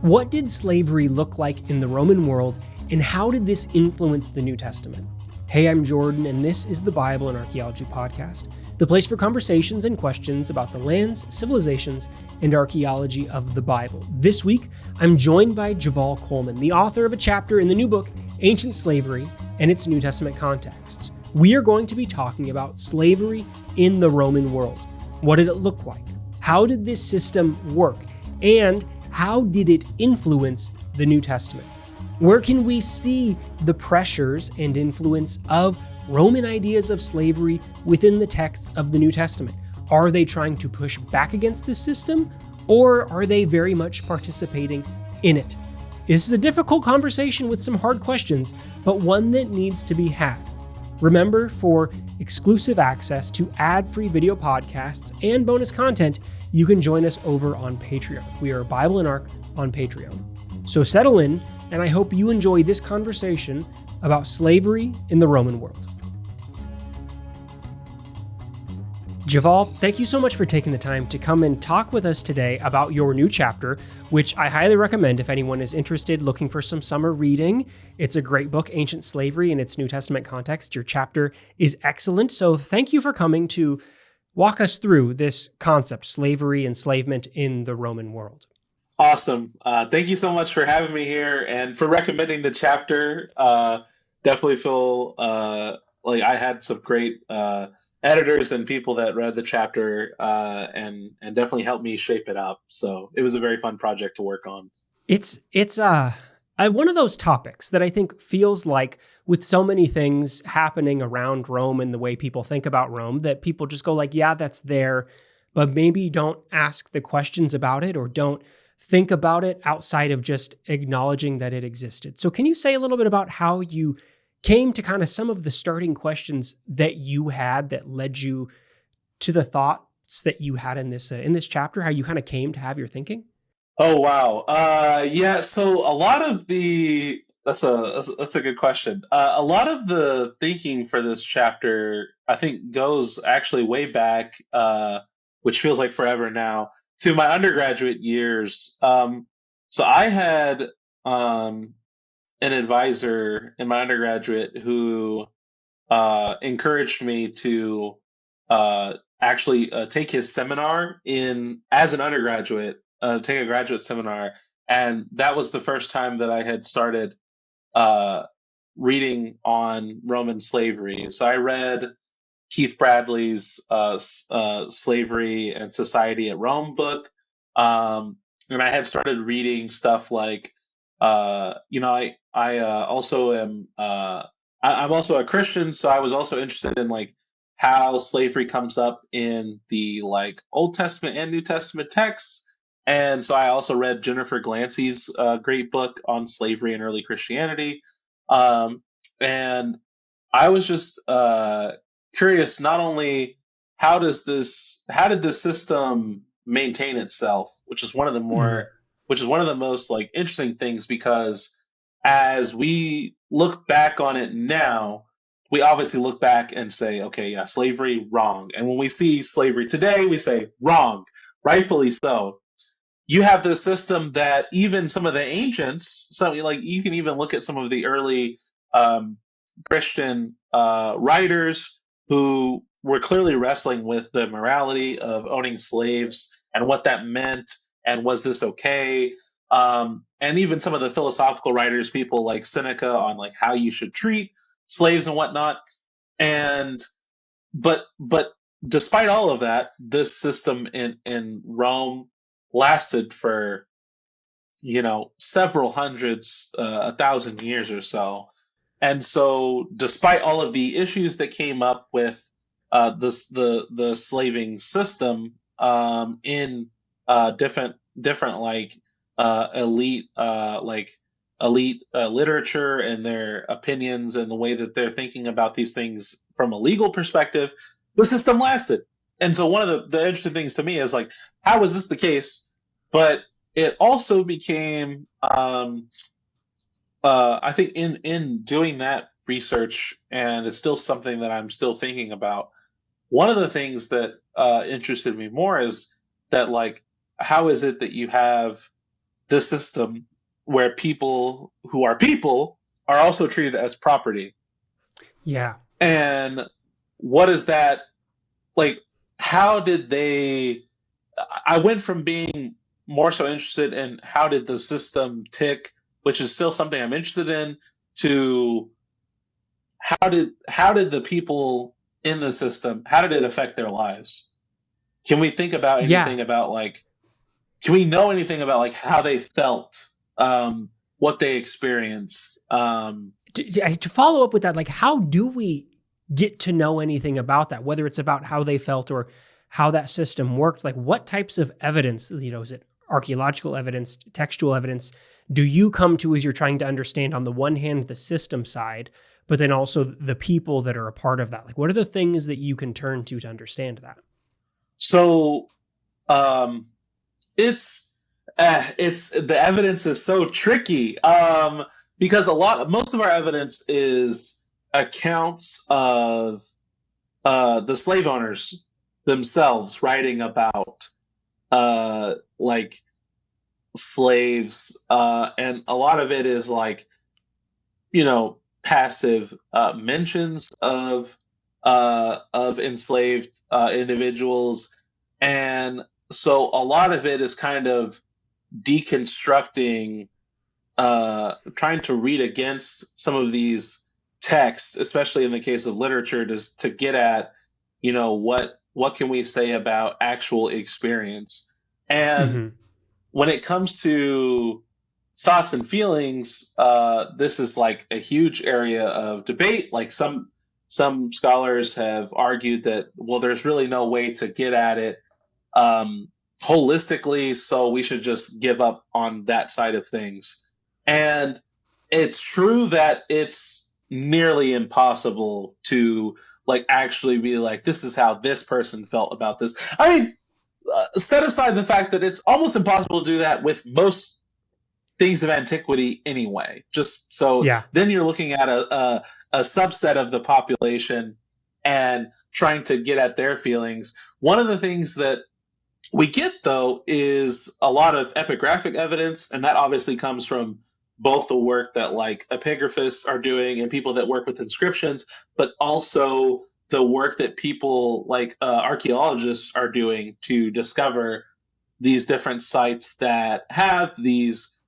What did slavery look like in the Roman world, and how did this influence the New Testament? Hey, I'm Jordan, and this is the Bible and Archaeology podcast, the place for conversations and questions about the lands, civilizations, and archaeology of the Bible. This week, I'm joined by Javal Coleman, the author of a chapter in the new book, Ancient Slavery and its New Testament Contexts. We are going to be talking about slavery in the Roman world. What did it look like? How did this system work? And how did it influence the New Testament? Where can we see the pressures and influence of Roman ideas of slavery within the texts of the New Testament? Are they trying to push back against this system, or are they very much participating in it? This is a difficult conversation with some hard questions, but one that needs to be had. Remember, for exclusive access to ad-free video podcasts and bonus content, you can join us over on Patreon. We are Bible and Arc on Patreon. So settle in, and I hope you enjoy this conversation about slavery in the Roman world. Javal, thank you so much for taking the time to come and talk with us today about your new chapter, which I highly recommend if anyone is interested looking for some summer reading. It's a great book, Ancient Slavery in its New Testament Context. Your chapter is excellent. So thank you for coming to walk us through this concept, slavery, enslavement in the Roman world. Awesome. Thank you so much for having me here and for recommending the chapter. Definitely feel like I had some great editors and people that read the chapter and definitely helped me shape it up. So it was a very fun project to work on. It's one of those topics that I think feels like, with so many things happening around Rome and the way people think about Rome, that people just go like, yeah, that's there, but maybe don't ask the questions about it or don't think about it outside of just acknowledging that it existed. So can you say a little bit about how you came to kind of some of the starting questions that you had that led you to the thoughts that you had in this chapter, how you kind of came to have your thinking? Oh, wow. Yeah. So a lot of that's a good question. A lot of the thinking for this chapter, I think, goes actually way back, which feels like forever now, to my undergraduate years. So I had an advisor in my undergraduate who encouraged me to actually take his seminar as an undergraduate. Take a graduate seminar, and that was the first time that I had started reading on Roman slavery. So I read Keith Bradley's Slavery and Society at Rome book, and I had started reading stuff like, I also am I'm also a Christian, so I was also interested in like how slavery comes up in the like Old Testament and New Testament texts. And so I also read Jennifer Glancy's great book on slavery and early Christianity. And I was just curious, not only how did this system maintain itself, which is one of the most like interesting things, because as we look back on it now, we obviously look back and say, okay, yeah, slavery, wrong. And when we see slavery today, we say wrong, rightfully so. You have this system that even some of the ancients, so like you can even look at some of the early Christian writers who were clearly wrestling with the morality of owning slaves and what that meant, and was this okay? And even some of the philosophical writers, people like Seneca, on like how you should treat slaves and whatnot. But despite all of that, this system in Rome lasted for, several hundreds, 1,000 years or so. And so despite all of the issues that came up with the slaving system in different like elite literature and their opinions and the way that they're thinking about these things from a legal perspective, the system lasted. And so one of the interesting things to me is like, how was this the case? But it also became, I think in doing that research, and it's still something that I'm still thinking about, one of the things that interested me more is that, like, how is it that you have the system where people who are people are also treated as property. Yeah. And what is that like? How did they? I went from being more so interested in how did the system tick, which is still something I'm interested in, to how did the people in the system, how did it affect their lives? Can we think about Yeah. anything about like, can we know anything about like how they felt, what they experienced? To follow up with that, like, how do we get to know anything about that, whether it's about how they felt or how that system worked? Like, what types of evidence, is it archaeological evidence, textual evidence, do you come to as you're trying to understand, on the one hand, the system side, but then also the people that are a part of that? Like, what are the things that you can turn to understand that? So, um, it's the evidence is so tricky, because most of our evidence is accounts of the slave owners themselves writing about like slaves, and a lot of it is like, passive mentions of enslaved individuals, and so a lot of it is kind of deconstructing, trying to read against some of these texts, especially in the case of literature, to get at, what can we say about actual experience. And Mm-hmm. when it comes to thoughts and feelings, this is like a huge area of debate. Like some scholars have argued that, well, there's really no way to get at it holistically, so we should just give up on that side of things. And it's true that it's nearly impossible to like actually be like, this is how this person felt about this. I mean, set aside the fact that it's almost impossible to do that with most things of antiquity anyway. Just so Yeah. then you're looking at a subset of the population and trying to get at their feelings. One of the things that we get, though, is a lot of epigraphic evidence, and that obviously comes from both the work that like epigraphists are doing and people that work with inscriptions, but also the work that people like archaeologists are doing to discover these different sites that have these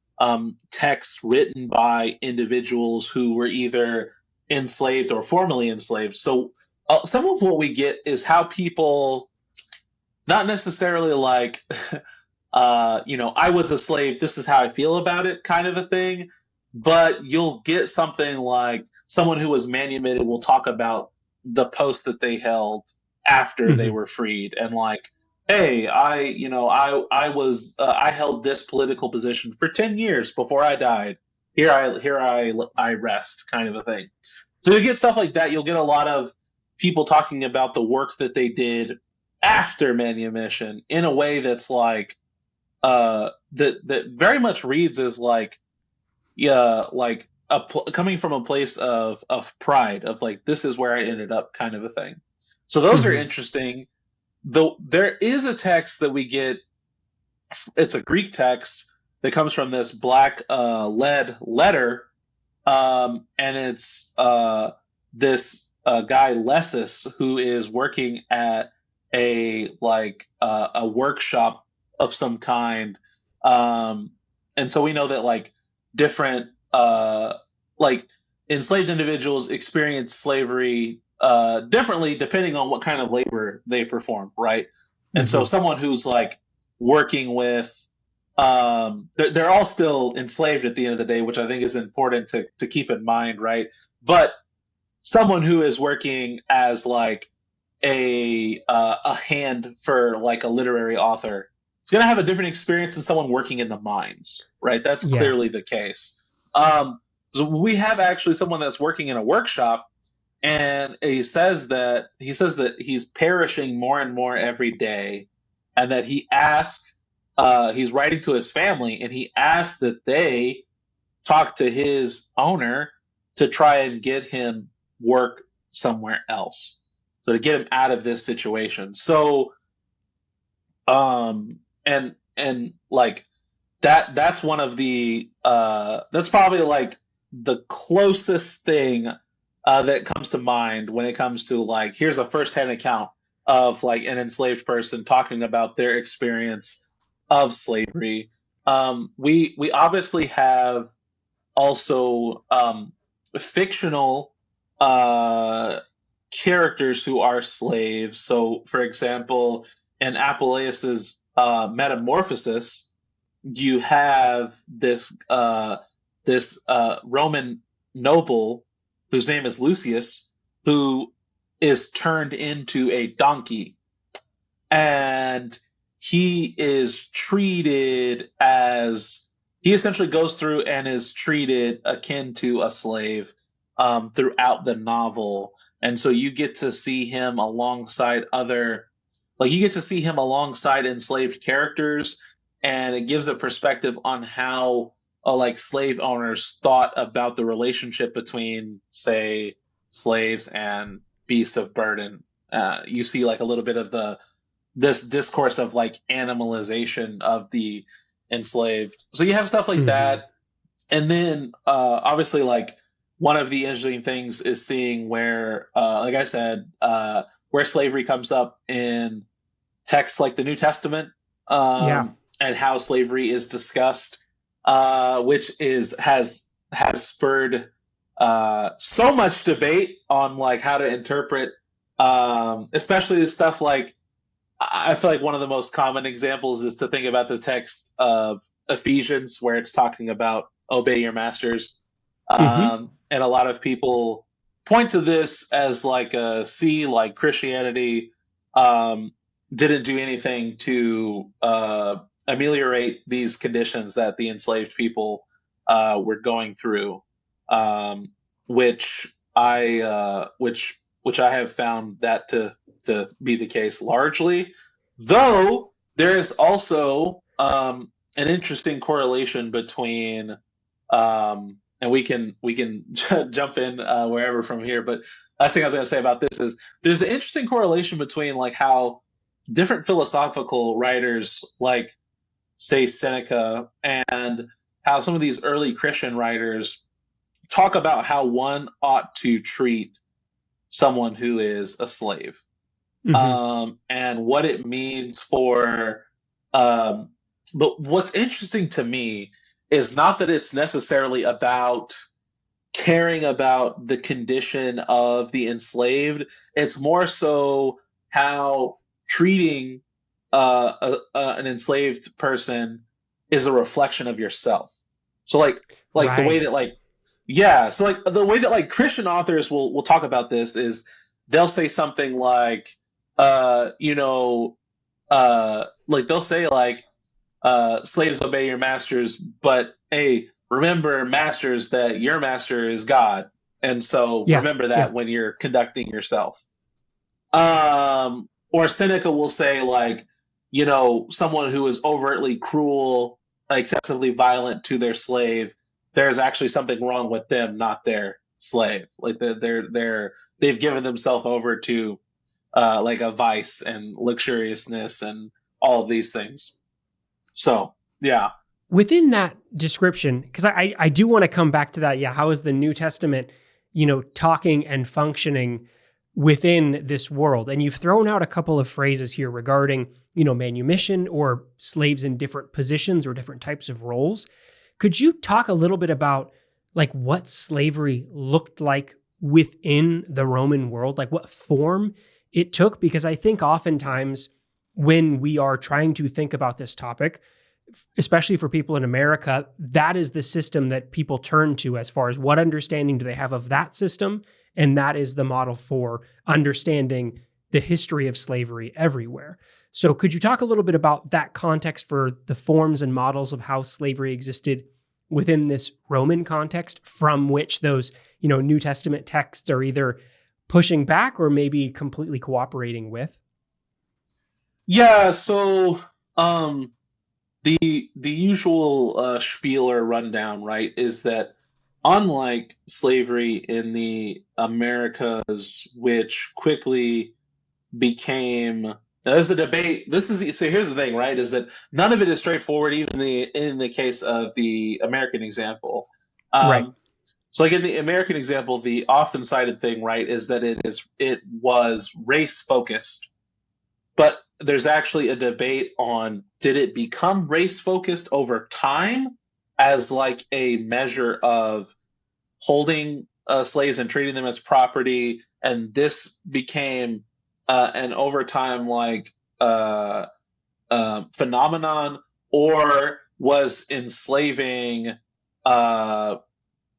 texts written by individuals who were either enslaved or formerly enslaved. So some of what we get is how people, not necessarily like, I was a slave, this is how I feel about it kind of a thing, but you'll get something like someone who was manumitted will talk about the post that they held after they Mm-hmm. were freed, and like, hey, I held this political position for 10 years before I died. Here I rest, kind of a thing. So you get stuff like that. You'll get a lot of people talking about the work that they did after manumission in a way that's like, that very much reads as like, yeah, like coming from a place of pride, of like, this is where I ended up, kind of a thing. So those are Mm-hmm. interesting. Though there is a text that we get, it's a Greek text that comes from this black lead letter, and it's this guy Lessus, who is working at a workshop of some kind, and so we know that like different like enslaved individuals experience slavery differently depending on what kind of labor they perform, right? And so Mm-hmm. someone who's like working with, they're all still enslaved at the end of the day, which I think is important to keep in mind, right? But someone who is working as like a hand for like a literary author is going to have a different experience than someone working in the mines, right? That's Yeah. clearly the case. So we have actually someone that's working in a workshop, and he says that he's perishing more and more every day, and that he's writing to his family, and he asked that they talk to his owner to try and get him work somewhere else, so to get him out of this situation. So and like that's one of the that's probably like the closest thing that comes to mind when it comes to like here's a firsthand account of like an enslaved person talking about their experience of slavery. We obviously have also fictional uh, characters who are slaves. So, for example, in Apuleius's Metamorphosis, you have this Roman noble whose name is Lucius, who is turned into a donkey, and he is treated as he essentially goes through and is treated akin to a slave throughout the novel, and so you get to see him alongside other like you get to see him alongside enslaved characters, and it gives a perspective on how like slave owners thought about the relationship between, say, slaves and beasts of burden. You see like a little bit of the this discourse of like animalization of the enslaved. So you have stuff like Mm-hmm. that, and then obviously like one of the interesting things is seeing where, like I said, where slavery comes up in texts like the New Testament, Yeah. and how slavery is discussed, which is has spurred so much debate on like how to interpret, especially the stuff like I feel like one of the most common examples is to think about the text of Ephesians, where it's talking about obey your masters. Mm-hmm. And a lot of people point to this as like a see, like Christianity um, didn't do anything to ameliorate these conditions that the enslaved people were going through, um, which I have found that to be the case largely. Though there is also an interesting correlation between, and we can jump in wherever from here. But last thing I was going to say about this is there's an interesting correlation between like how different philosophical writers, like say Seneca, and how some of these early Christian writers talk about how one ought to treat someone who is a slave, Mm-hmm. and what it means for. Um, but what's interesting to me is not that it's necessarily about caring about the condition of the enslaved. It's more so how treating an enslaved person is a reflection of yourself. So like the way Right. that like yeah, so like the way that like Christian authors will talk about this is they'll say something like you know like they'll say like slaves obey your masters, but hey, remember masters that your master is God, and so Yeah. remember Yeah. that when you're conducting yourself. Or Seneca will say like, someone who is overtly cruel, excessively violent to their slave, there's actually something wrong with them, not their slave. Like they've given themselves over to like a vice and luxuriousness and all of these things. So yeah. Within that description, because I do want to come back to that. Yeah. How is the New Testament, talking and functioning within this world? And you've thrown out a couple of phrases here regarding, manumission or slaves in different positions or different types of roles. Could you talk a little bit about like what slavery looked like within the Roman world, like what form it took? Because I think oftentimes when we are trying to think about this topic, especially for people in America, that is the system that people turn to as far as what understanding do they have of that system. And that is the model for understanding the history of slavery everywhere. So, could you talk a little bit about that context for the forms and models of how slavery existed within this Roman context, from which those, New Testament texts are either pushing back or maybe completely cooperating with? Yeah, so the usual spiel or rundown, right, is that unlike slavery in the Americas, which quickly became Now, there's a debate. So here's the thing, right? Is that none of it is straightforward, even in the case of the American example. Right. So, like in the American example, the often cited thing, right, is that it was race focused, but there's actually a debate on did it become race focused over time as like a measure of holding slaves and treating them as property, and this became an over time like phenomenon, or was enslaving uh,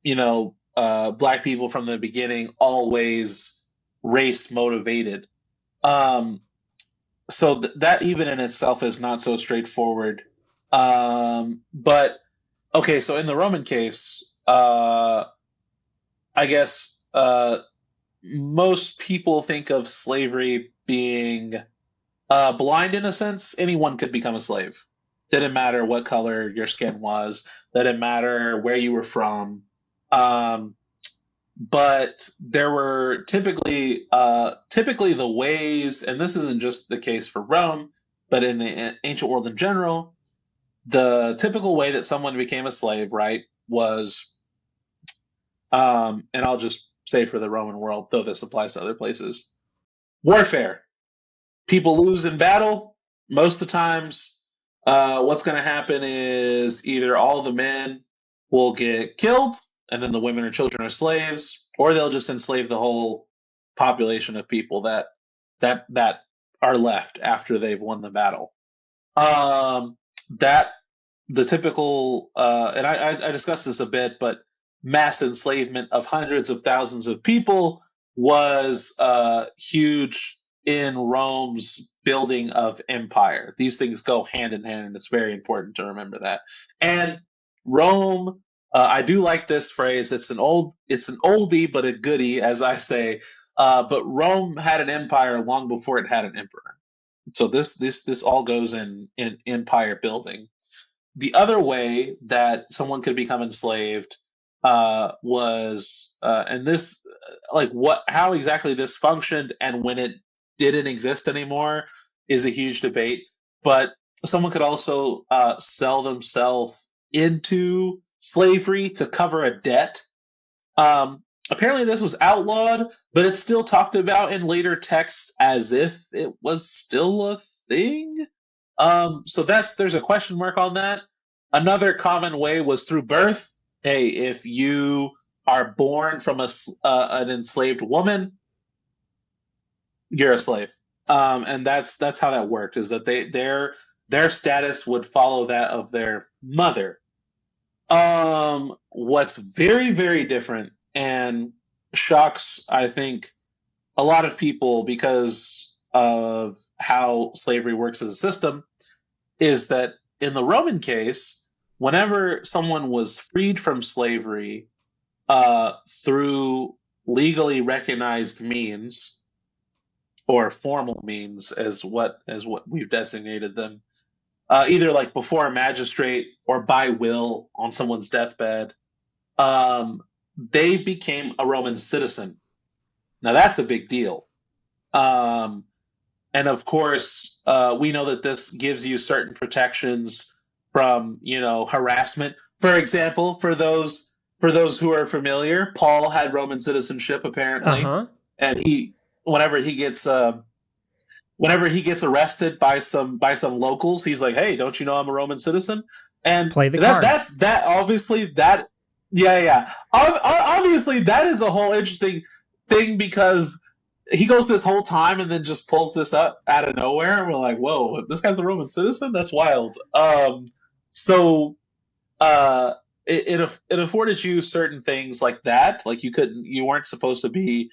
black people from the beginning always race motivated. So that even in itself is not so straightforward. But okay, so in the Roman case, I guess most people think of slavery being blind in a sense. Anyone could become a slave. Didn't matter what color your skin was. Didn't matter where you were from. But there were typically the ways, and this isn't just the case for Rome, but in the ancient world in general, the typical way that someone became a slave, right, was, and I'll just say for the Roman world, though this applies to other places, warfare. People lose in battle. Most of the times, what's going to happen is either all the men will get killed, and then the women and children are slaves, or they'll just enslave the whole population of people that are left after they've won the battle. That the typical, and I discussed this a bit, but mass enslavement of hundreds of thousands of people was huge in Rome's building of empire. These things go hand in hand, and it's very important to remember that. And Rome, I do like this phrase. It's an oldie but a goodie, as I say. But Rome had an empire long before it had an emperor. So this all goes in empire building. The other way that someone could become enslaved was, and this, like how exactly this functioned and when it didn't exist anymore is a huge debate. But someone could also sell themselves into slavery to cover a debt. Apparently, this was outlawed, but it's still talked about in later texts as if it was still a thing. So there's a question mark on that. Another common way was through birth. Hey, if you are born from an enslaved woman, you're a slave. And that's how that worked. Is that their status would follow that of their mother. What's very, very different and shocks, I think, a lot of people because of how slavery works as a system is that in the Roman case, whenever someone was freed from slavery through legally recognized means or formal means, as what we've designated them, either like before a magistrate or by will on someone's deathbed, they became a Roman citizen. Now that's a big deal. And of course, we know that this gives you certain protections from, harassment. For example, for those who are familiar, Paul had Roman citizenship apparently, and whenever he gets arrested by some locals, he's like, "Hey, don't you know I'm a Roman citizen?" And play the card. That obviously that yeah. Obviously, that is a whole interesting thing because he goes this whole time and then just pulls this up out of nowhere. And we're like, whoa, this guy's a Roman citizen? That's wild. So it afforded you certain things like that. Like you weren't supposed to be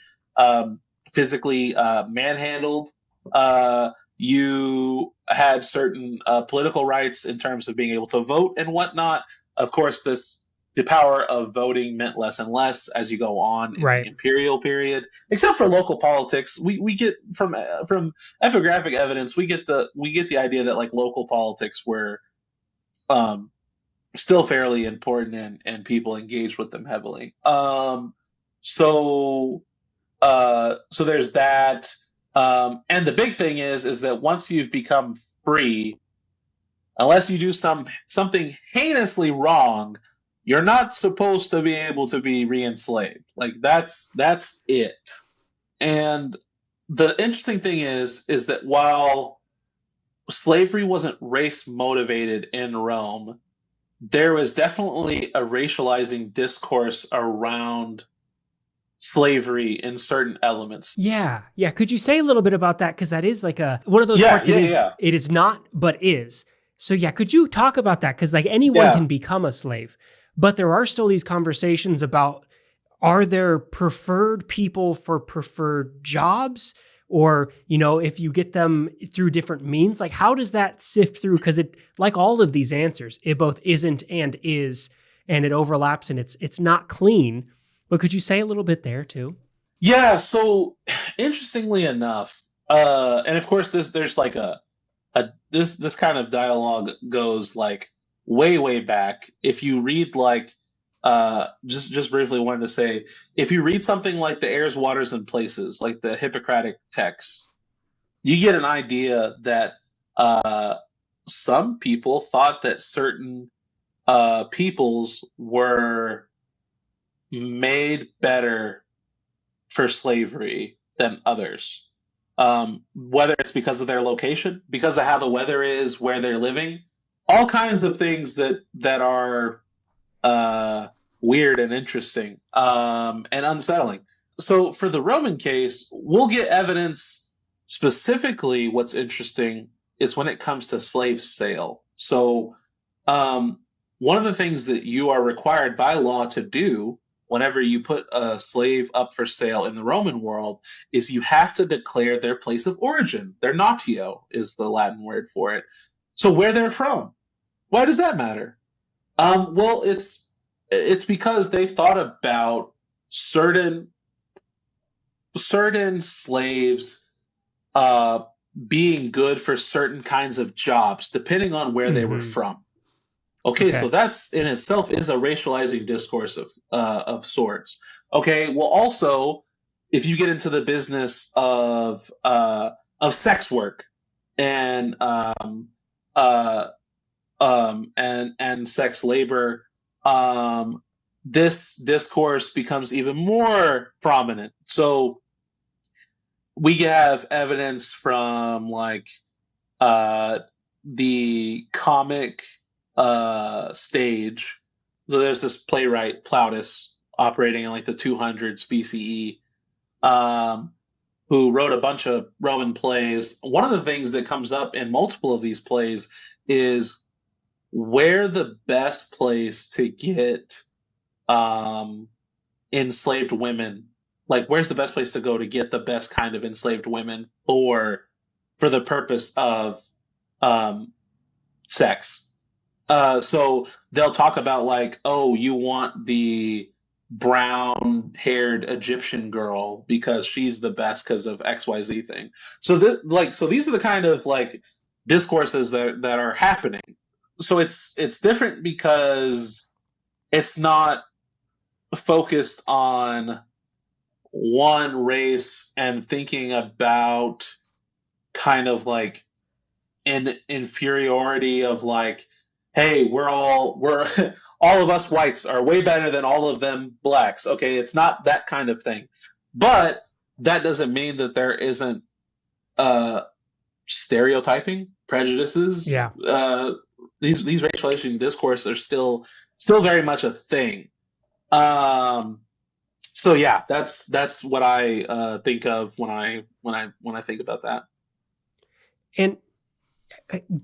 physically manhandled. You had certain political rights in terms of being able to vote and whatnot. Of course, the power of voting meant less and less as you go on in the imperial period, except for local politics. We get from epigraphic evidence, we get the idea that like local politics were still fairly important and people engaged with them heavily. So there's that. And the big thing is that once you've become free, unless you do something heinously wrong, you're not supposed to be able to be re-enslaved. Like that's it. And the interesting thing is that while slavery wasn't race motivated in Rome, there was definitely a racializing discourse around slavery in certain elements. Yeah. Yeah. Could you say a little bit about that? Because that is like one of those Yeah, parts. yeah, It is not, but is. So yeah, could you talk about that? Because like anyone yeah. can become a slave, but there are still these conversations about, are there preferred people for preferred jobs? Or, if you get them through different means, like how does that sift through? Because it, like all of these answers, it both isn't and is, and it overlaps and it's not clean. But could you say a little bit there too? Yeah, so interestingly enough, and of course there's like this kind of dialogue goes like way back. If you read like just briefly wanted to say, if you read something like the Airs, Waters, and Places, like the Hippocratic texts, you get an idea that uh some people thought that certain peoples were made better for slavery than others. Whether it's because of their location, because of how the weather is where they're living, all kinds of things that are weird and interesting and unsettling. So for the Roman case, we'll get evidence. Specifically, what's interesting is when it comes to slave sale. So um, one of the things that you are required by law to do whenever you put a slave up for sale in the Roman world is you have to declare their place of origin. Their natio is the Latin word for it. So where they're from. Why does that matter? Well, it's because they thought about certain slaves uh, being good for certain kinds of jobs, depending on where they were from. Okay, so that's in itself is a racializing discourse of sorts. Okay, well, also, if you get into the business of sex work and and sex labor, this discourse becomes even more prominent. So we have evidence from like the comic stage. So there's this playwright Plautus operating in like the 200s BCE, who wrote a bunch of Roman plays. One of the things that comes up in multiple of these plays is where the best place to get enslaved women, like where's the best place to go to get the best kind of enslaved women for the purpose of sex. So they'll talk about like, oh, you want the brown-haired Egyptian girl because she's the best because of XYZ thing. So so these are the kind of like discourses that are happening. So it's different because it's not focused on one race and thinking about kind of like an inferiority of like, hey, we're all of us whites are way better than all of them blacks. Okay, it's not that kind of thing. But that doesn't mean that there isn't stereotyping, prejudices. Yeah. These racialization discourse are still very much a thing. So yeah, that's what I think of when I think about that. And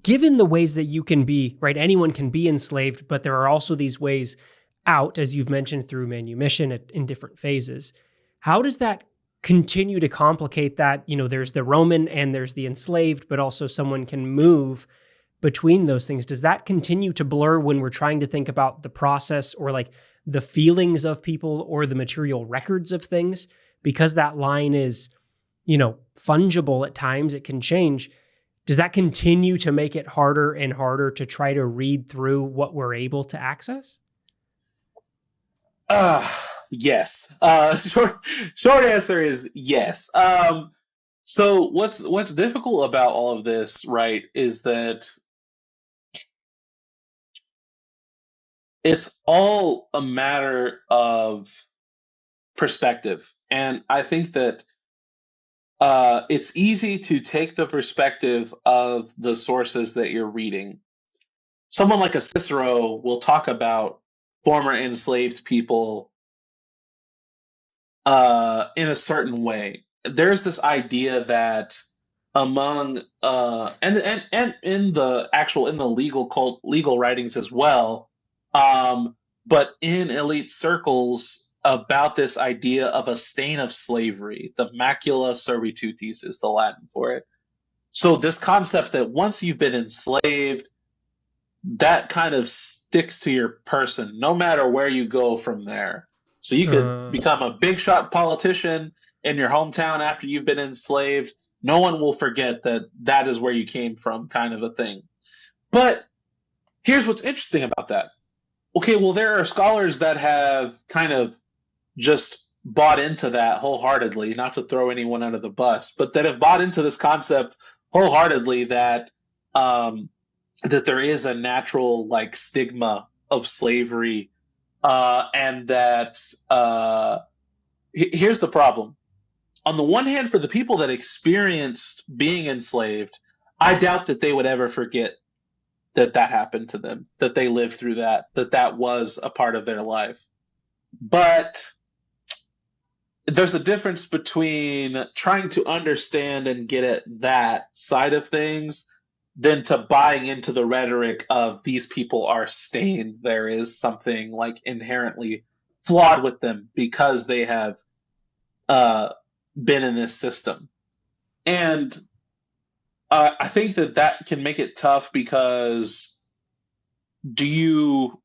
given the ways that you can be, right, anyone can be enslaved, but there are also these ways out, as you've mentioned, through manumission in different phases. How does that continue to complicate that? There's the Roman and there's the enslaved, but also someone can move between those things. Does that continue to blur when we're trying to think about the process or like the feelings of people or the material records of things? Because that line is, fungible at times, it can change. Does that continue to make it harder and harder to try to read through what we're able to access? Yes. Short answer is yes. So what's difficult about all of this, right, is that it's all a matter of perspective. And I think that it's easy to take the perspective of the sources that you're reading. Someone like a Cicero will talk about former enslaved people in a certain way. There's this idea that among and in the actual in the legal writings as well, um, but in elite circles about this idea of a stain of slavery. The macula servitutis is the Latin for it. So this concept that once you've been enslaved, that kind of sticks to your person no matter where you go from there. So you could Uh, become a big shot politician in your hometown after you've been enslaved. No one will forget that that is where you came from, kind of a thing. But here's what's interesting about that. Okay, well, there are scholars that have kind of just bought into that wholeheartedly, not to throw anyone under the bus, but that have bought into this concept wholeheartedly that that there is a natural like stigma of slavery, and that here's the problem. On the one hand, for the people that experienced being enslaved, I doubt that they would ever forget that that happened to them, that they lived through that, that that was a part of their life. But there's a difference between trying to understand and get at that side of things than to buying into the rhetoric of these people are stained. There is something like inherently flawed with them because they have uh, been in this system. And I think that that can make it tough because do you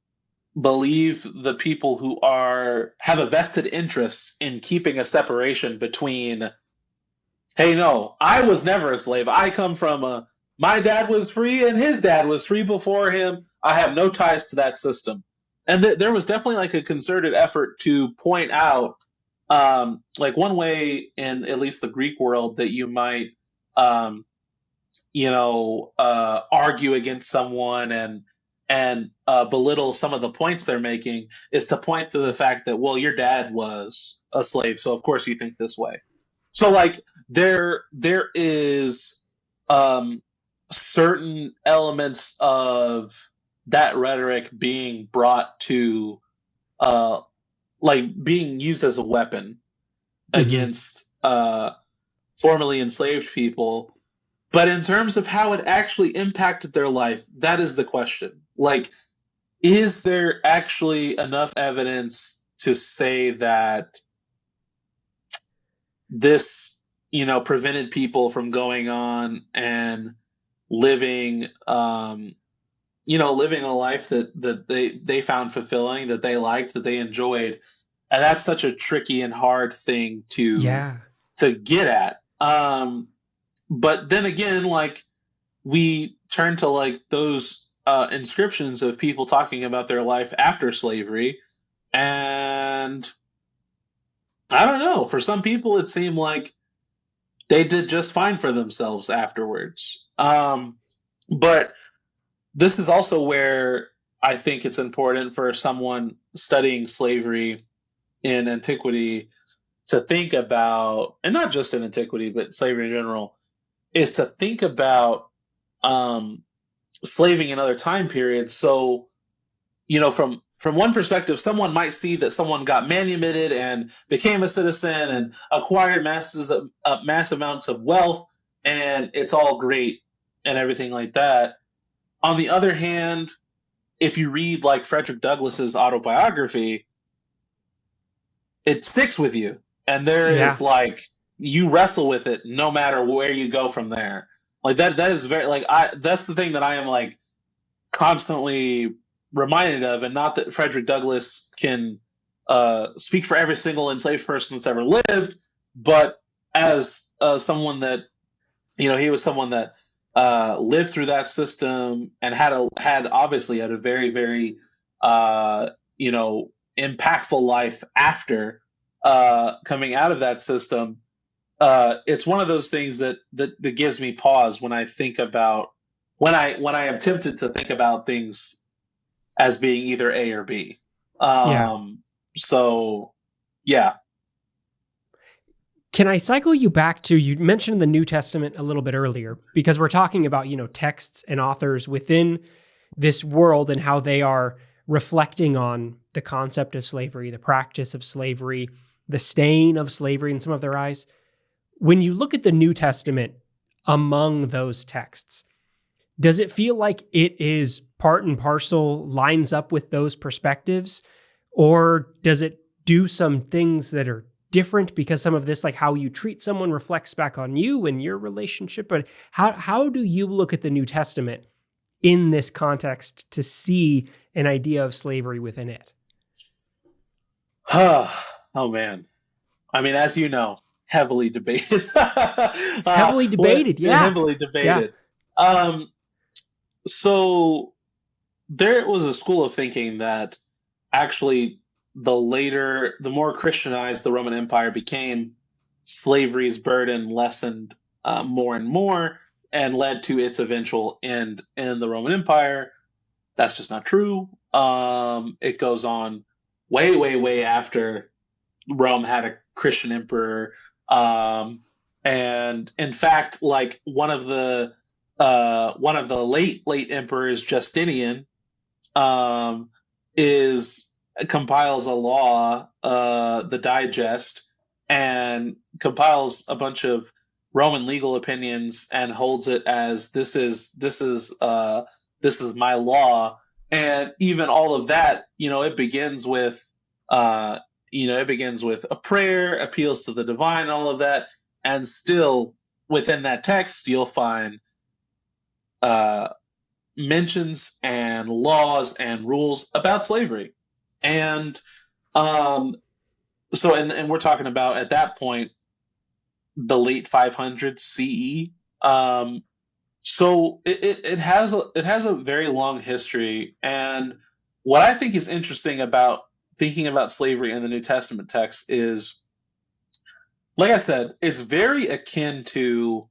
believe the people who are have a vested interest in keeping a separation between, hey, no, I was never a slave. I come from a my dad was free and his dad was free before him. I have no ties to that system. And there was definitely like a concerted effort to point out, like one way in at least the Greek world that you might, um, argue against someone and belittle some of the points they're making is to point to the fact that, well, your dad was a slave, so of course you think this way. So like there is um, certain elements of that rhetoric being brought to uh, like being used as a weapon mhm. against formerly enslaved people. But in terms of how it actually impacted their life, that is the question. Like, is there actually enough evidence to say that this, prevented people from going on and living, living a life that they found fulfilling, that they liked, that they enjoyed, and that's such a tricky and hard thing Yeah. to get at. But then again, like we turn to like those inscriptions of people talking about their life after slavery, and I don't know. For some people, it seemed like they did just fine for themselves afterwards. But this is also where I think it's important for someone studying slavery in antiquity to think about, and not just in antiquity, but slavery in general, is to think about um, slaving in other time periods. So, from one perspective, someone might see that someone got manumitted and became a citizen and acquired mass amounts of wealth, and it's all great and everything like that. On the other hand, if you read like Frederick Douglass's autobiography, it sticks with you, and there is Yeah. like you wrestle with it no matter where you go from there. Like that is very like I that's the thing that I am like constantly reminded of, and not that Frederick Douglass can speak for every single enslaved person that's ever lived, but as someone that he was someone that lived through that system and had obviously had a very very impactful life after coming out of that system. it's one of those things that gives me pause when I think about when I am tempted to think about things as being either A or B. Yeah. So yeah. Can I cycle you back to, you mentioned the New Testament a little bit earlier, because we're talking about, texts and authors within this world and how they are reflecting on the concept of slavery, the practice of slavery, the stain of slavery in some of their eyes. When you look at the New Testament among those texts, does it feel like it is part and parcel, lines up with those perspectives? Or does it do some things that are different because some of this, like how you treat someone, reflects back on you and your relationship? But how do you look at the New Testament in this context to see an idea of slavery within it? Oh man. I mean, as you know, heavily debated. Heavily debated, yeah. Heavily Yeah. debated. Um, so there was a school of thinking that actually the more Christianized the Roman Empire became, slavery's burden lessened more and more and led to its eventual end in the Roman Empire. That's just not true. It goes on way, way, way after Rome had a Christian emperor. And in fact, like one of the late emperors, Justinian, um, is compiles a law, the Digest, and compiles a bunch of Roman legal opinions and holds it as this is my law. And even all of that, it begins with a prayer, appeals to the divine, all of that, and still within that text you'll find uh, mentions and laws and rules about slavery. And and we're talking about at that point the late 500s CE. So it has a very long history. And what I think is interesting about thinking about slavery in the New Testament text is, like I said, it's very akin to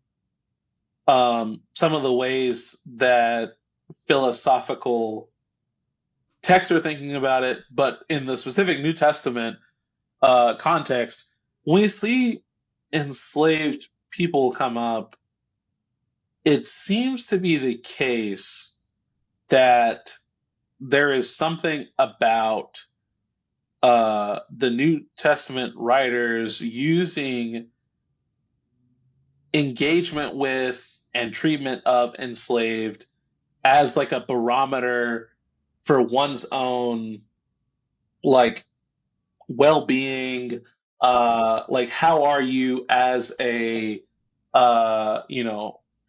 some of the ways that philosophical texts are thinking about it. But in the specific New Testament context, when we see enslaved people come up, it seems to be the case that there is something about the New Testament writers using engagement with and treatment of enslaved as like a barometer for one's own like well-being, like how are you as a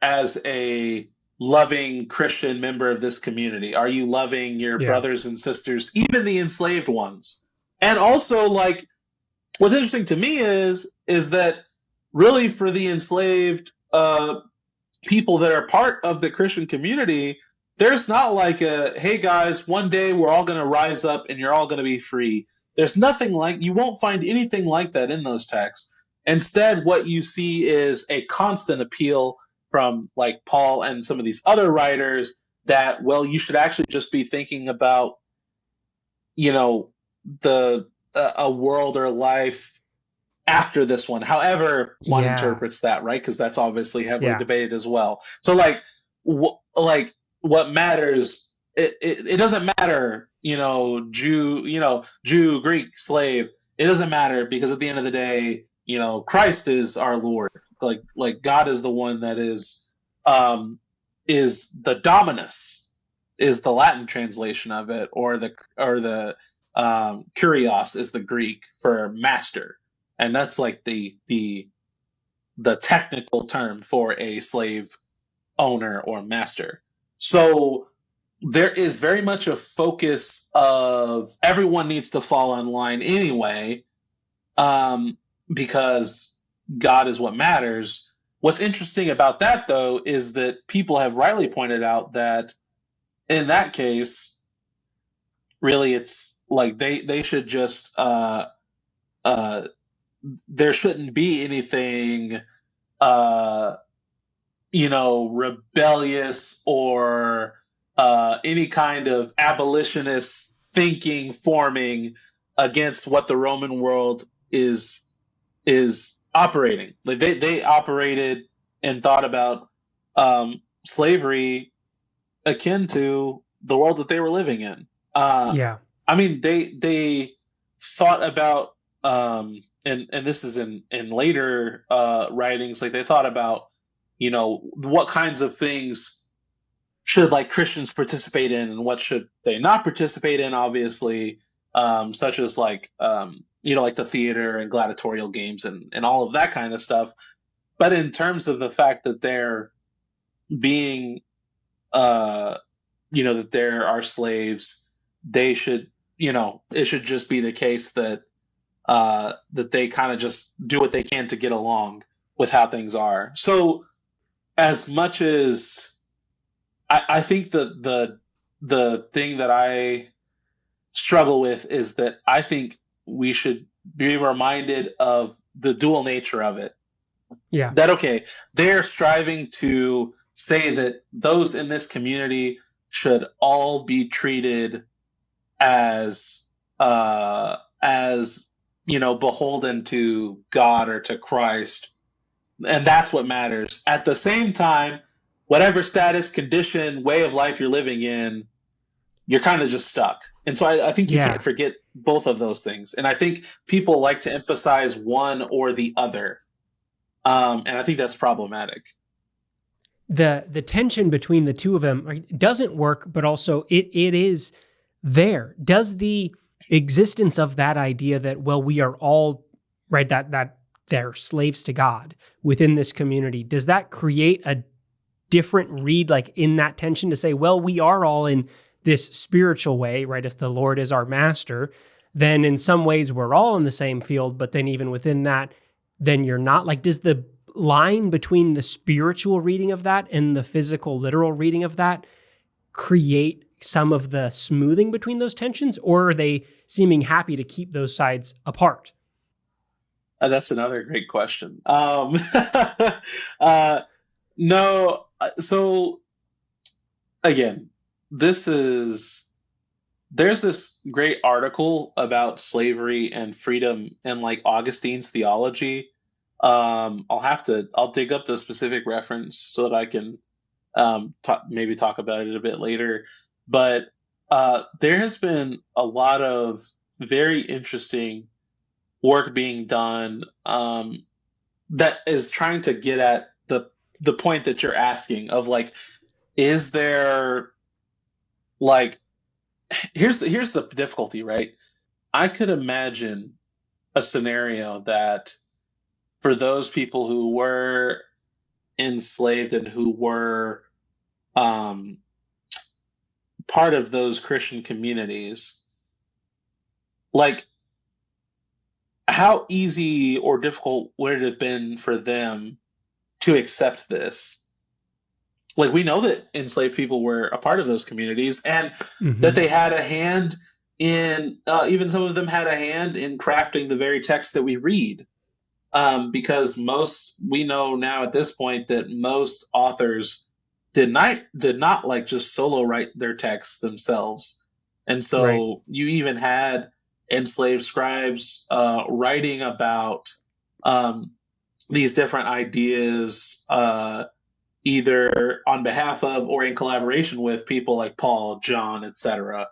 as a loving Christian member of this community? Are you loving your Yeah. brothers and sisters, even the enslaved ones? And also, like, what's interesting to me is that really for the enslaved people that are part of the Christian community, there's not like a, hey guys, one day we're all going to rise up and you're all going to be free. There's nothing like, you won't find anything like that in those texts. Instead, what you see is a constant appeal from like Paul and some of these other writers that, well, you should actually just be thinking about, the a world or life after this one, however one Yeah. interprets that, right? Because that's obviously heavily Yeah. debated as well. So what matters, it doesn't matter, Jew, Greek, slave. It doesn't matter because at the end of the day, Christ is our Lord. Like God is the one that is the Dominus, is the Latin translation of it, or the kurios is the Greek for master, and that's like the technical term for a slave owner or master. So there is very much a focus of everyone needs to fall in line anyway, because God is what matters. What's interesting about that, though, is that people have rightly pointed out that in that case, really, it's like they should just there shouldn't be anything, uh, rebellious or any kind of abolitionist thinking forming against what the Roman world is operating. Like they operated and thought about slavery akin to the world that they were living in. Yeah. I mean, they thought about, and this is in later writings, like they thought about, what kinds of things should like Christians participate in and what should they not participate in, obviously, such as like, like the theater and gladiatorial games and all of that kind of stuff. But in terms of the fact that they're being, that there are slaves, they should, it should just be the case that that they kind of just do what they can to get along with how things are. So as much as I think that the thing that I struggle with is that I think we should be reminded of the dual nature of it. Yeah. That, okay, they're striving to say that those in this community should all be treated as beholden to God or to Christ, and that's what matters. At the same time, whatever status, condition, way of life you're living in, you're kind of just stuck. And so I think you can't forget both of those things. And I think people like to emphasize one or the other, and I think that's problematic. The tension between the two of them doesn't work, but also it is there. Does the existence of that idea that, well, we are all, right, that they're slaves to God within this community, does that create a different read, like in that tension, to say, well, we are all in this spiritual way, right? If the Lord is our master, then in some ways we're all in the same field, but then even within that, then you're not. Like, does the line between the spiritual reading of that and the physical, literal reading of that create some of the smoothing between those tensions, or are they seeming happy to keep those sides apart? That's another great question. No, so again, there's this great article about slavery and freedom in like Augustine's theology. I'll dig up the specific reference so that I can maybe talk about it a bit later. But there has been a lot of very interesting work being done that is trying to get at the point that you're asking of like, is there like, here's the difficulty, right? I could imagine a scenario that for those people who were enslaved and who were part of those Christian communities, like how easy or difficult would it have been for them to accept this? Like, we know that enslaved people were a part of those communities, and that they had a hand in, even some of them had a hand in crafting the very text that we read. Because we know now at this point that most authors did not like just solo write their texts themselves. And so you even had enslaved scribes writing about these different ideas, either on behalf of or in collaboration with people like Paul, John, etc.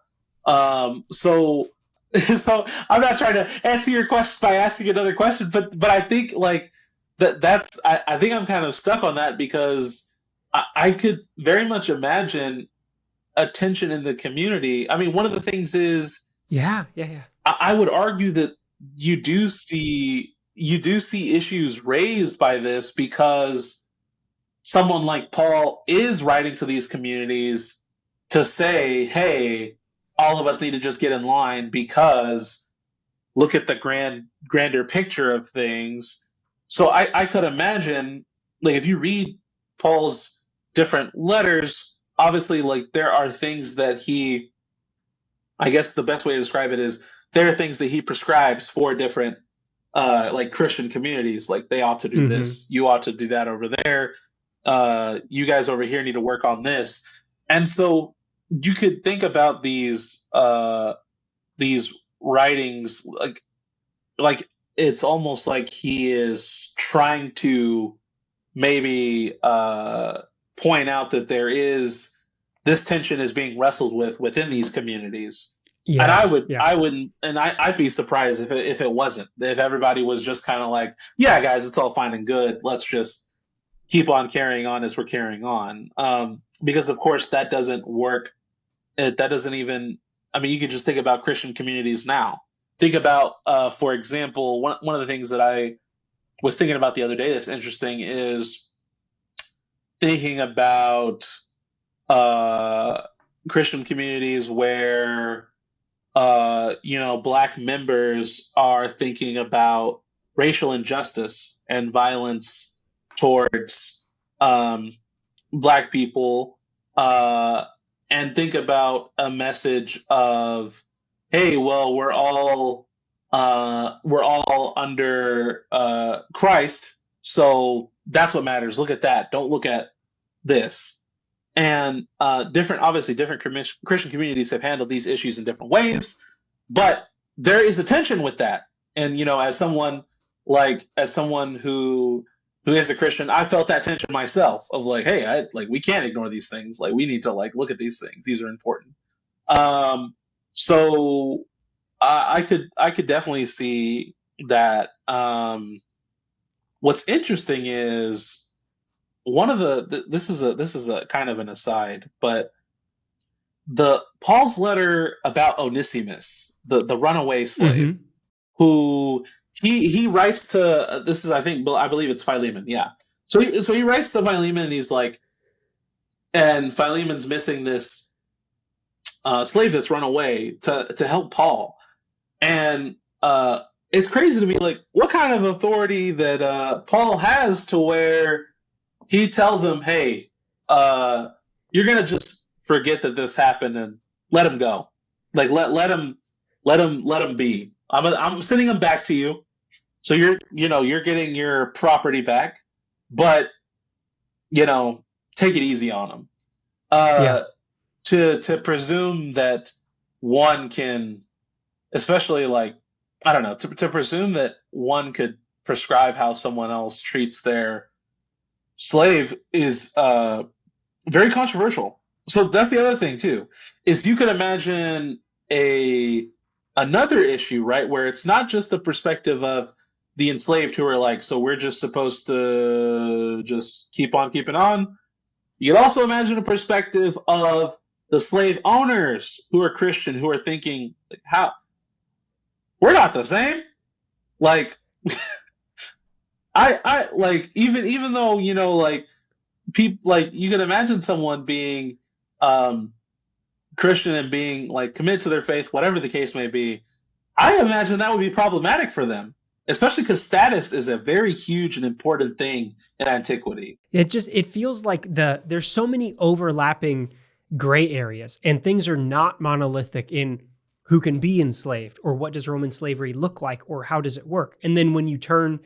So I'm not trying to answer your question by asking another question, but I think like that's I think I'm kind of stuck on that because I could very much imagine a tension in the community. I mean, one of the things is, I would argue that you do see issues raised by this because someone like Paul is writing to these communities to say, hey, all of us need to just get in line because look at the grander picture of things. So I could imagine, like, if you read Paul's different letters, obviously, like, there are things that I guess the best way to describe it is there are things that he prescribes for different like Christian communities, like they ought to do this, you ought to do that over there. You guys over here need to work on this. And so you could think about these writings like it's almost like he is trying to maybe point out that there is this tension is being wrestled with within these communities. Yeah, and yeah. I'd be surprised if it wasn't, if everybody was just kind of like, yeah, guys, it's all fine and good. Let's just keep on carrying on as we're carrying on. Because of course that doesn't work. That doesn't even, I mean, you can just think about Christian communities now. Think about, for example, one of the things that I was thinking about the other day that's interesting is thinking about Christian communities where Black members are thinking about racial injustice and violence towards Black people, and think about a message of, hey, well, we're all under Christ, so that's what matters. Look at that. Don't look at this. And obviously, different Christian communities have handled these issues in different ways, but there is a tension with that. And as someone who is a Christian, I felt that tension myself of like, hey, we can't ignore these things. Like, we need to look at these things. These are important. So I could definitely see that. What's interesting is one of this is a kind of an aside, but the Paul's letter about Onesimus, the runaway slave, who he writes to, this is, I believe it's Philemon. Yeah. So he writes to Philemon, and he's like, and Philemon's missing this slave that's run away to help Paul. And it's crazy to me, like, what kind of authority that Paul has to where he tells him, hey, you're going to just forget that this happened and let him go. Like, let him be. I'm sending him back to you. So you're getting your property back, but, take it easy on him. To presume that one can, especially to presume that one could prescribe how someone else treats their slave is very controversial. So that's the other thing too, is you could imagine another issue, right, where it's not just the perspective of the enslaved who are like, so we're just supposed to just keep on keeping on. You could also imagine a perspective of the slave owners who are Christian, who are thinking, like, how we're not the same. Like, I like, even though, people, like, you can imagine someone being Christian and being committed to their faith, whatever the case may be. I imagine that would be problematic for them, especially because status is a very huge and important thing in antiquity. It feels like there's so many overlapping gray areas, and things are not monolithic in who can be enslaved, or what does Roman slavery look like, or how does it work. And then when you turn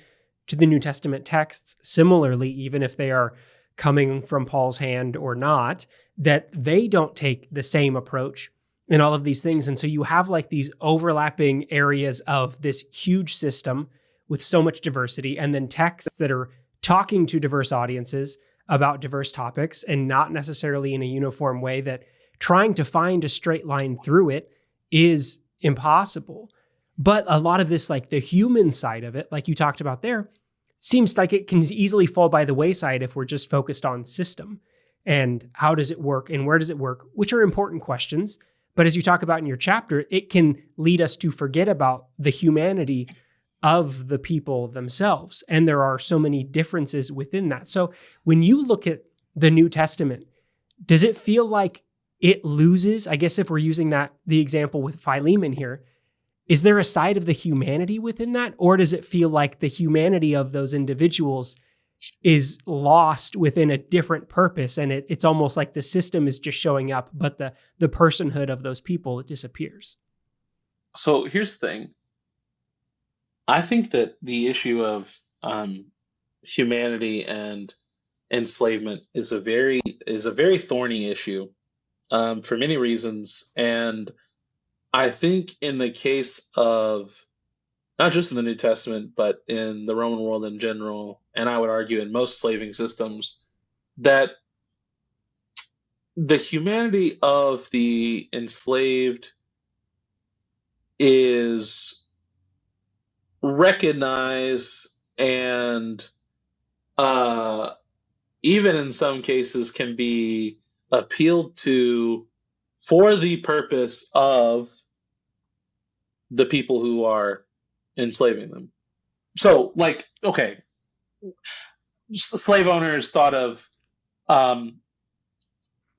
to the New Testament texts, similarly, even if they are coming from Paul's hand or not, that they don't take the same approach in all of these things. And so you have these overlapping areas of this huge system with so much diversity, and then texts that are talking to diverse audiences about diverse topics, and not necessarily in a uniform way, that trying to find a straight line through it is impossible. But a lot of this, the human side of it, like you talked about there, seems like it can easily fall by the wayside if we're just focused on system and how does it work and where does it work, which are important questions. But as you talk about in your chapter, it can lead us to forget about the humanity of the people themselves. And there are so many differences within that. So when you look at the New Testament, does it feel like it loses, I guess if we're using the example with Philemon here, is there a side of the humanity within that? Or does it feel like the humanity of those individuals is lost within a different purpose, and it's almost like the system is just showing up, but the personhood of those people disappears? So here's the thing. I think that the issue of humanity and enslavement is a very thorny issue for many reasons, and I think in the case of not just in the New Testament, but in the Roman world in general, and I would argue in most slaving systems, that the humanity of the enslaved is recognized and even in some cases can be appealed to for the purpose of the people who are enslaving them. So, like, okay, slave owners thought of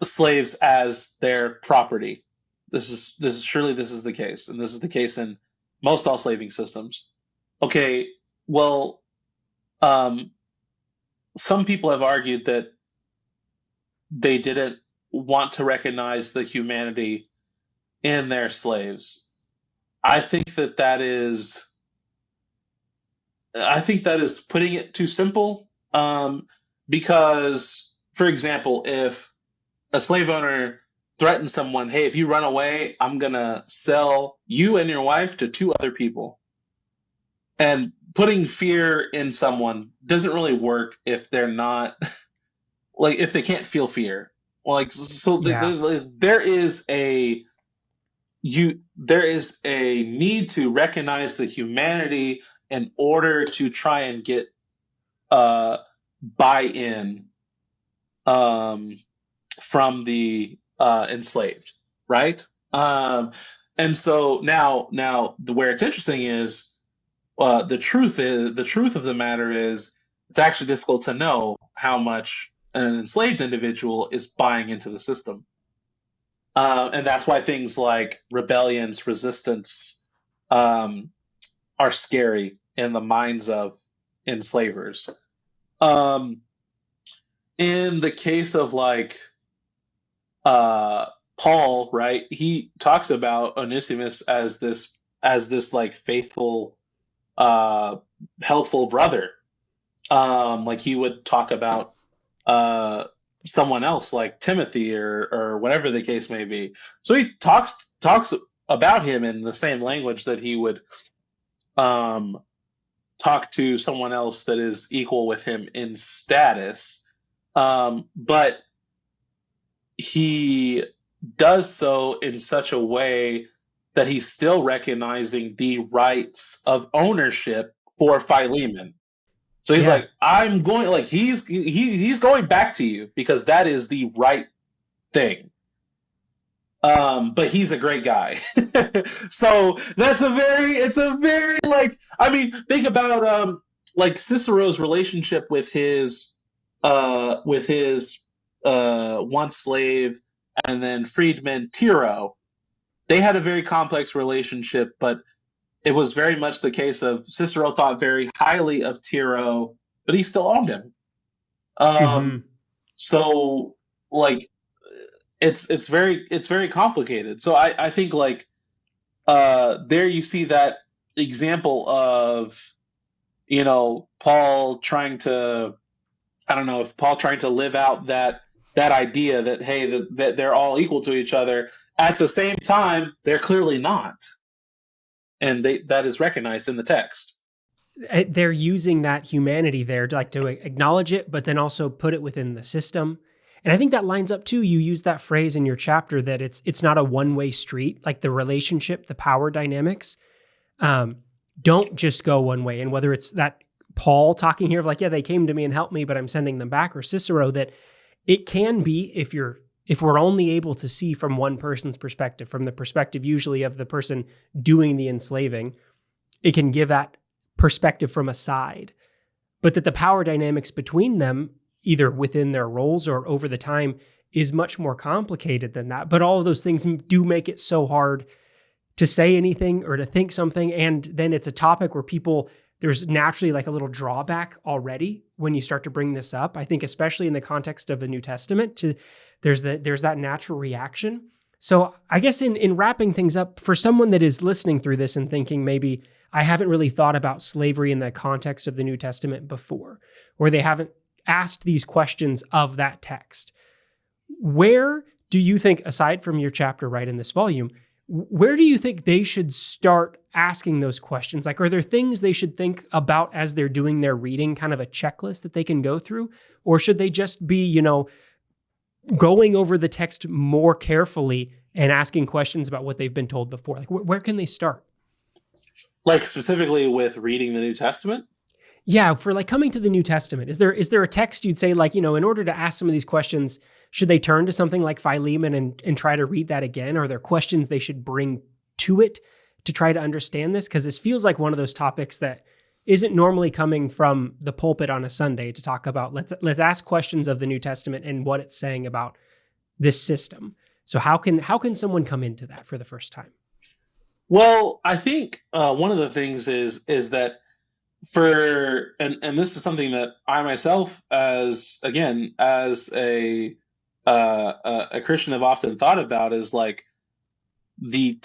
slaves as their property. This is surely this is the case, and this is the case in most all slaving systems. Okay, well, some people have argued that they didn't want to recognize the humanity in their slaves. I think that is putting it too simple. Because, for example, if a slave owner threatens someone, hey, if you run away, I'm going to sell you and your wife to two other people. And putting fear in someone doesn't really work if they're not, like, if they can't feel fear. Like, so there is a need to recognize the humanity in order to try and get buy-in from the enslaved, right? And so now where it's interesting is the truth of the matter is it's actually difficult to know how much an enslaved individual is buying into the system. And that's why things like rebellions, resistance are scary in the minds of enslavers. In the case of like Paul, right? He talks about Onesimus as this like faithful, helpful brother. Like he would talk about someone else like Timothy or whatever the case may be. So he talks about him in the same language that he would talk to someone else that is equal with him in status. But he does so in such a way that he's still recognizing the rights of ownership for Philemon. So he's like, I'm going, like he's going back to you because that is the right thing. But he's a great guy. So it's a very like, I mean, think about like Cicero's relationship with his once slave and then freedman Tiro. They had a very complex relationship, but it was very much the case of Cicero thought very highly of Tiro, but he still owned him. So like it's very complicated. So I think like there you see that example of, you know, Paul trying to, I don't know if Paul trying to live out that idea that, hey, that they're all equal to each other. At the same time, they're clearly not. And that is recognized in the text. They're using that humanity there to acknowledge it, but then also put it within the system. And I think that lines up too. You use that phrase in your chapter that it's not a one-way street, like the relationship, the power dynamics don't just go one way. And whether it's that Paul talking here of like, yeah, they came to me and helped me, but I'm sending them back, or Cicero, that it can be if we're only able to see from one person's perspective, from the perspective usually of the person doing the enslaving, it can give that perspective from a side. But that the power dynamics between them, either within their roles or over the time, is much more complicated than that. But all of those things do make it so hard to say anything or to think something. And then it's a topic where there's naturally like a little drawback already when you start to bring this up. I think especially in the context of the New Testament, there's that natural reaction. So I guess in wrapping things up, for someone that is listening through this and thinking maybe I haven't really thought about slavery in the context of the New Testament before, or they haven't asked these questions of that text, where do you think, aside from your chapter right in this volume, where do you think they should start asking those questions? Like, are there things they should think about as they're doing their reading, kind of a checklist that they can go through? Or should they just be, going over the text more carefully and asking questions about what they've been told before? Like, where can they start? Like specifically with reading the New Testament? Yeah, for like coming to the New Testament, is there a text you'd say, like, in order to ask some of these questions, should they turn to something like Philemon and try to read that again? Or are there questions they should bring to it to try to understand this? Because this feels like one of those topics that isn't normally coming from the pulpit on a Sunday to talk about. Let's ask questions of the New Testament and what it's saying about this system. So how can someone come into that for the first time? Well, I think one of the things is that and this is something that I myself, as a Christian, have often thought about, is like the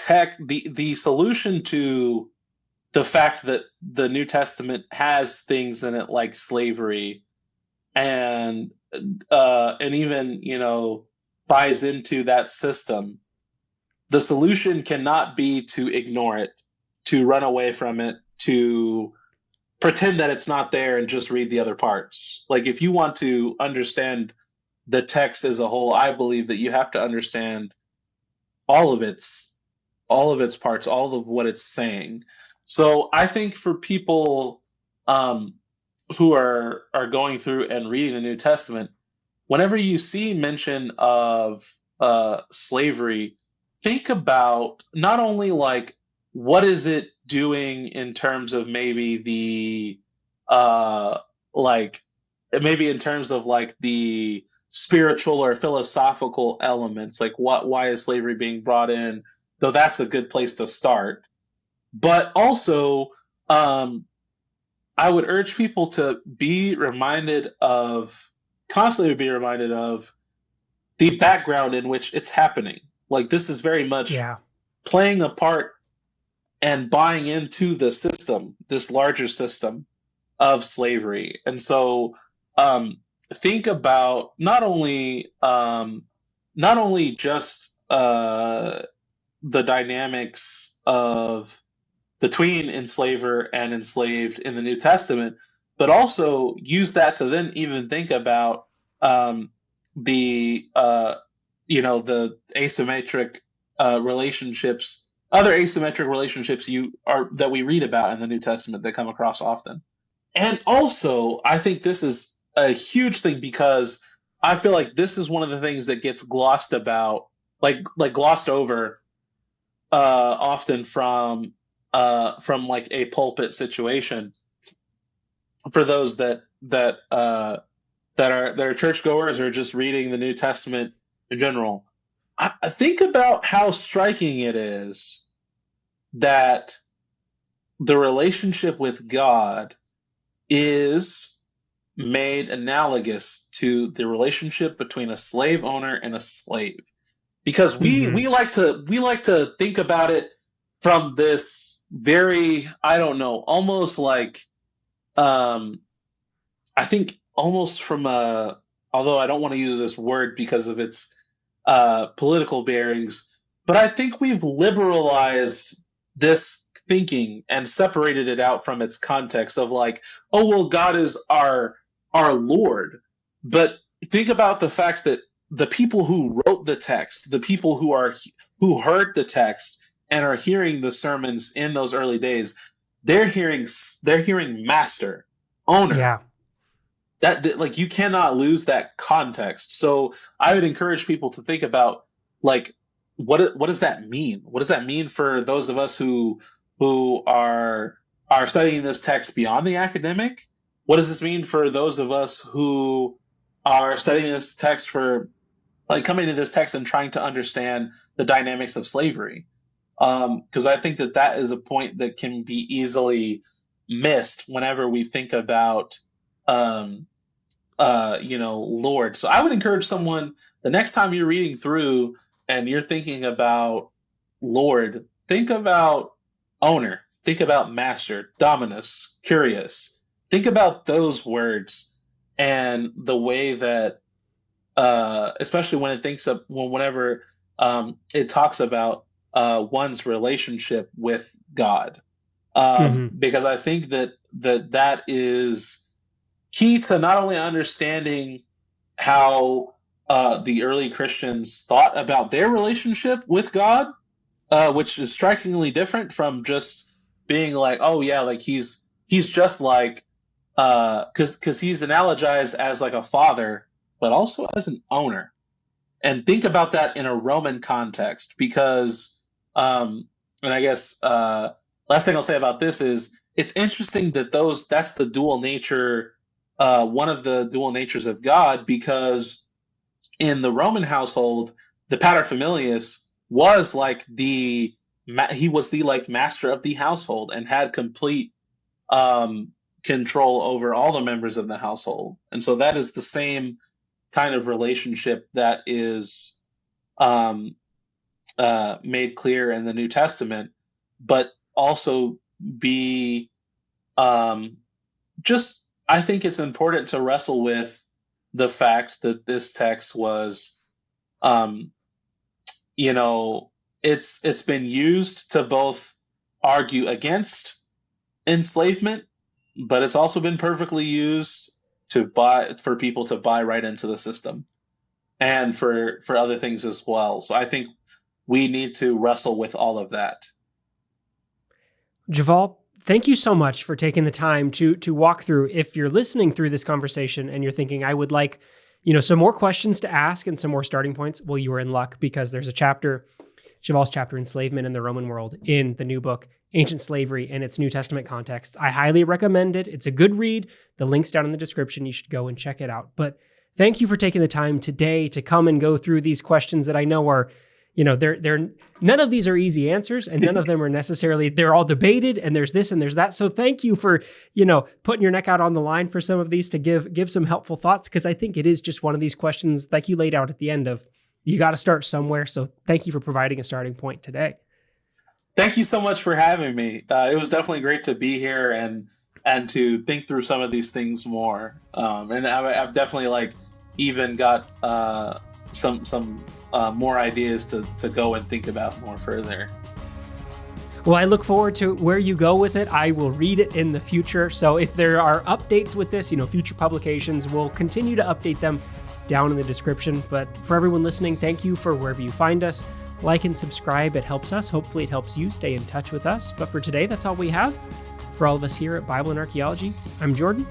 solution to the fact that the New Testament has things in it like slavery and even buys into that system. The solution cannot be to ignore it, to run away from it, to pretend that it's not there and just read the other parts. Like, if you want to understand the text as a whole, I believe that you have to understand all of its parts, all of what it's saying. So I think for people who are going through and reading the New Testament, whenever you see mention of slavery, think about not only like what is it doing in terms of maybe the spiritual or philosophical elements, like why is slavery being brought in, though that's a good place to start. But also, I would urge people to constantly be reminded of the background in which it's happening. Like, this is very much playing a part and buying into the system, this larger system of slavery. And so think about not only just the dynamics of between enslaver and enslaved in the New Testament, but also use that to then even think about the asymmetric relationships, other asymmetric relationships that we read about in the New Testament that come across often. And also, I think this is a huge thing, because I feel like this is one of the things that gets glossed over often from like a pulpit situation, for those that are churchgoers or just reading the New Testament in general. I think about how striking it is that the relationship with God is made analogous to the relationship between a slave owner and a slave, because we like to think about it from this very, I don't know, almost like I think almost from although I don't want to use this word because of its political bearings, but I think we've liberalized this thinking and separated it out from its context of like, oh, well, God is our Lord. But think about the fact that the people who wrote the text, the people who heard the text and are hearing the sermons in those early days, they're hearing master, owner. Yeah. That like, you cannot lose that context. So I would encourage people to think about, like, what does that mean? What does that mean for those of us who are studying this text beyond the academic? What does this mean for those of us who are studying this text for, like, coming to this text and trying to understand the dynamics of slavery? Because I think that is a point that can be easily missed whenever we think about Lord. So I would encourage someone, the next time you're reading through and you're thinking about Lord, think about owner, think about master, dominus, curious. Think about those words and the way that, especially when it thinks of whenever it talks about one's relationship with God, because I think that is key to not only understanding how the early Christians thought about their relationship with God, which is strikingly different from just being like, oh yeah, like he's just like, because he's analogized as like a father, but also as an owner. And think about that in a Roman context, because, and I guess last thing I'll say about this is it's interesting that that's the dual nature, one of the dual natures of God, because in the Roman household, the paterfamilias was like he was the like master of the household and had complete control over all the members of the household. And so that is the same kind of relationship that is made clear in the New Testament, but also be just, I think it's important to wrestle with the fact that this text was, it's been used to both argue against enslavement, but it's also been perfectly used for people to buy right into the system, and for other things as well. So I think we need to wrestle with all of that. Javal, thank you so much for taking the time to walk through. If you're listening through this conversation and you're thinking, I would like, some more questions to ask and some more starting points, well, you are in luck, because there's a chapter, Javal's chapter, Enslavement in the Roman World, in the new book, Ancient Slavery in its New Testament Context. I highly recommend it. It's a good read. The link's down in the description. You should go and check it out. But thank you for taking the time today to come and go through these questions that I know are, they're none of these are easy answers, and none of them are necessarily, they're all debated, and there's this and there's that. So thank you for, putting your neck out on the line for some of these to give some helpful thoughts, because I think it is just one of these questions like you laid out at the end of, you got to start somewhere. So thank you for providing a starting point today. Thank you so much for having me. It was definitely great to be here and to think through some of these things more. And I've definitely even got some more ideas to go and think about more further. Well, I look forward to where you go with it. I will read it in the future. So if there are updates with this, future publications, we'll continue to update them down in the description. But for everyone listening, thank you for wherever you find us. Like and subscribe. It helps us. Hopefully it helps you stay in touch with us. But for today, that's all we have. For all of us here at Bible and Archaeology, I'm Jordan.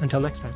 Until next time.